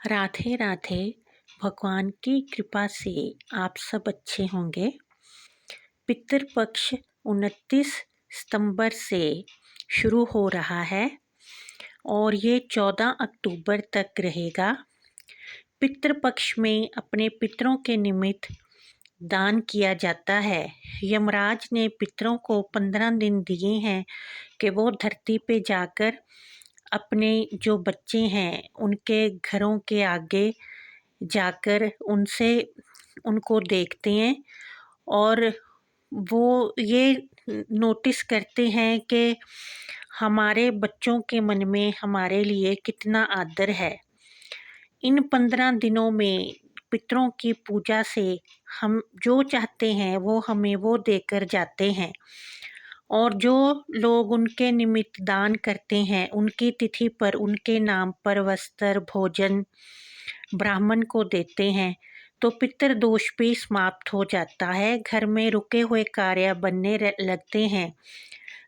राधे राधे। भगवान की कृपा से आप सब अच्छे होंगे। पितृपक्ष 29 सितंबर से शुरू हो रहा है और ये 14 अक्टूबर तक रहेगा। पितृपक्ष में अपने पितरों के निमित्त दान किया जाता है। यमराज ने पितरों को 15 दिन दिए हैं कि वो धरती पे जाकर अपने जो बच्चे हैं उनके घरों के आगे जाकर उनको देखते हैं और वो ये नोटिस करते हैं कि हमारे बच्चों के मन में हमारे लिए कितना आदर है। इन 15 दिनों में पितरों की पूजा से हम जो चाहते हैं वो हमें वो देकर जाते हैं और जो लोग उनके निमित्त दान करते हैं उनकी तिथि पर उनके नाम पर वस्त्र भोजन ब्राह्मण को देते हैं तो पितृ दोष भी समाप्त हो जाता है। घर में रुके हुए कार्य बनने लगते हैं,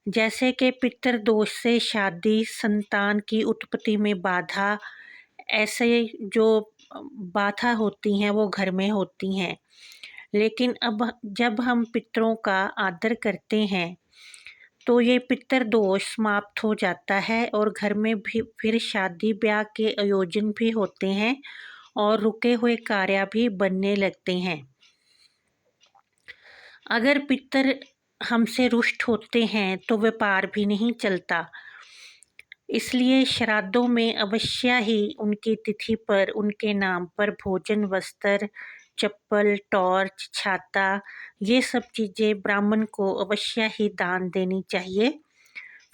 जैसे कि पितृ दोष से शादी, संतान की उत्पत्ति में बाधा, ऐसे जो बाधा होती हैं वो घर में होती हैं। लेकिन अब जब हम पितरों का आदर करते हैं तो ये पितृ दोष समाप्त हो जाता है और घर में भी फिर शादी ब्याह के आयोजन भी होते हैं और रुके हुए कार्य भी बनने लगते हैं। अगर पितर हमसे रुष्ट होते हैं तो व्यापार भी नहीं चलता। इसलिए श्राद्धों में अवश्य ही उनकी तिथि पर उनके नाम पर भोजन, वस्त्र, चप्पल, टॉर्च, छाता, ये सब चीज़ें ब्राह्मण को अवश्य ही दान देनी चाहिए।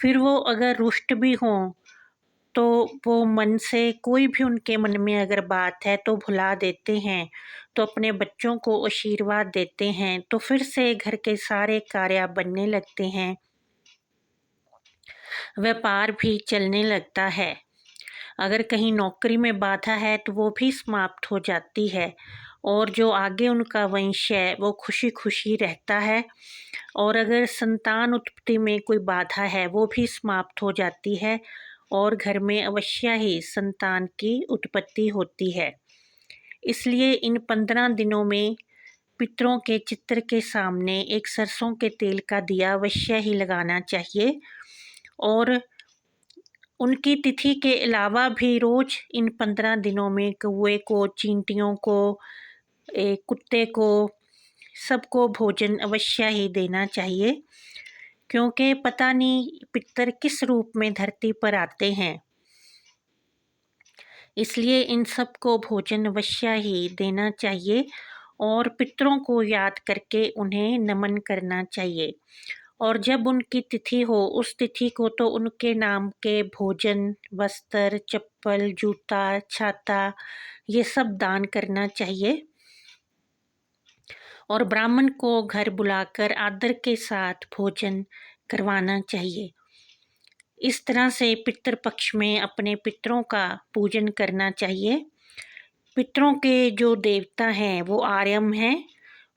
फिर वो अगर रुष्ट भी हों तो वो मन से कोई भी उनके मन में अगर बात है तो भुला देते हैं, तो अपने बच्चों को आशीर्वाद देते हैं तो फिर से घर के सारे कार्य बनने लगते हैं, व्यापार भी चलने लगता है। अगर कहीं नौकरी में बाधा है तो वो भी समाप्त हो जाती है और जो आगे उनका वंश है वो खुशी खुशी रहता है। और अगर संतान उत्पत्ति में कोई बाधा है वो भी समाप्त हो जाती है और घर में अवश्य ही संतान की उत्पत्ति होती है। इसलिए इन 15 दिनों में पितरों के चित्र के सामने एक सरसों के तेल का दिया अवश्य ही लगाना चाहिए और उनकी तिथि के अलावा भी रोज़ इन 15 दिनों में कौवे को, चींटियों को, कुत्ते को, सबको भोजन अवश्य ही देना चाहिए, क्योंकि पता नहीं पितर किस रूप में धरती पर आते हैं। इसलिए इन सबको भोजन अवश्य ही देना चाहिए और पितरों को याद करके उन्हें नमन करना चाहिए। और जब उनकी तिथि हो उस तिथि को तो उनके नाम के भोजन, वस्त्र, चप्पल, जूता, छाता, ये सब दान करना चाहिए और ब्राह्मण को घर बुलाकर आदर के साथ भोजन करवाना चाहिए। इस तरह से पितृपक्ष में अपने पितरों का पूजन करना चाहिए। पितरों के जो देवता हैं वो आर्यम हैं,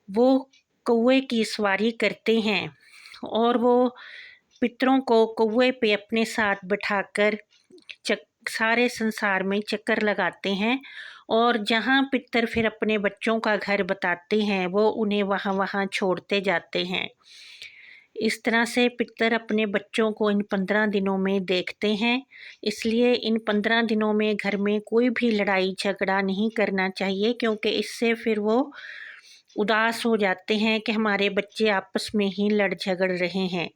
वो कौवे की सवारी करते हैं और वो पितरों को कौवे पे अपने साथ बिठाकर सारे संसार में चक्कर लगाते हैं और जहाँ पितर फिर अपने बच्चों का घर बताते हैं वो उन्हें वहाँ वहाँ छोड़ते जाते हैं। इस तरह से पितर अपने बच्चों को इन 15 दिनों में देखते हैं। इसलिए इन 15 दिनों में घर में कोई भी लड़ाई झगड़ा नहीं करना चाहिए, क्योंकि इससे फिर वो उदास हो जाते हैं कि हमारे बच्चे आपस में ही लड़ झगड़ रहे हैं।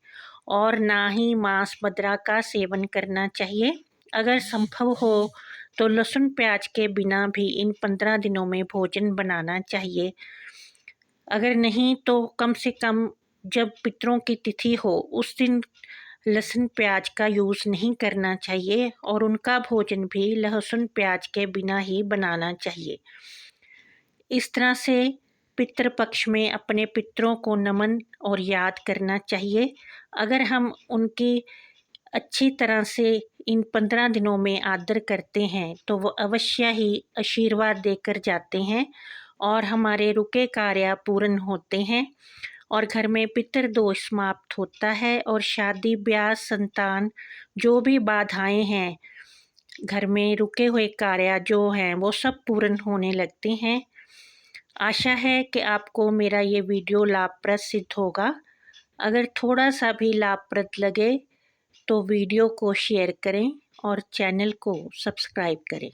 और ना ही मांस मदिरा का सेवन करना चाहिए। अगर संभव हो तो लहसुन प्याज के बिना भी इन 15 दिनों में भोजन बनाना चाहिए। अगर नहीं तो कम से कम जब पितरों की तिथि हो उस दिन लहसुन प्याज का यूज़ नहीं करना चाहिए और उनका भोजन भी लहसुन प्याज के बिना ही बनाना चाहिए। इस तरह से पितृपक्ष में अपने पितरों को नमन और याद करना चाहिए। अगर हम उनकी अच्छी तरह से इन 15 दिनों में आदर करते हैं तो वो अवश्य ही आशीर्वाद देकर जाते हैं और हमारे रुके कार्य पूर्ण होते हैं और घर में पितृ दोष समाप्त होता है और शादी ब्याह संतान जो भी बाधाएं हैं घर में रुके हुए कार्य जो हैं वो सब पूर्ण होने लगते हैं। आशा है कि आपको मेरा ये वीडियो लाभप्रद सिद्ध होगा। अगर थोड़ा सा भी लाभप्रद लगे तो वीडियो को शेयर करें और चैनल को सब्सक्राइब करें।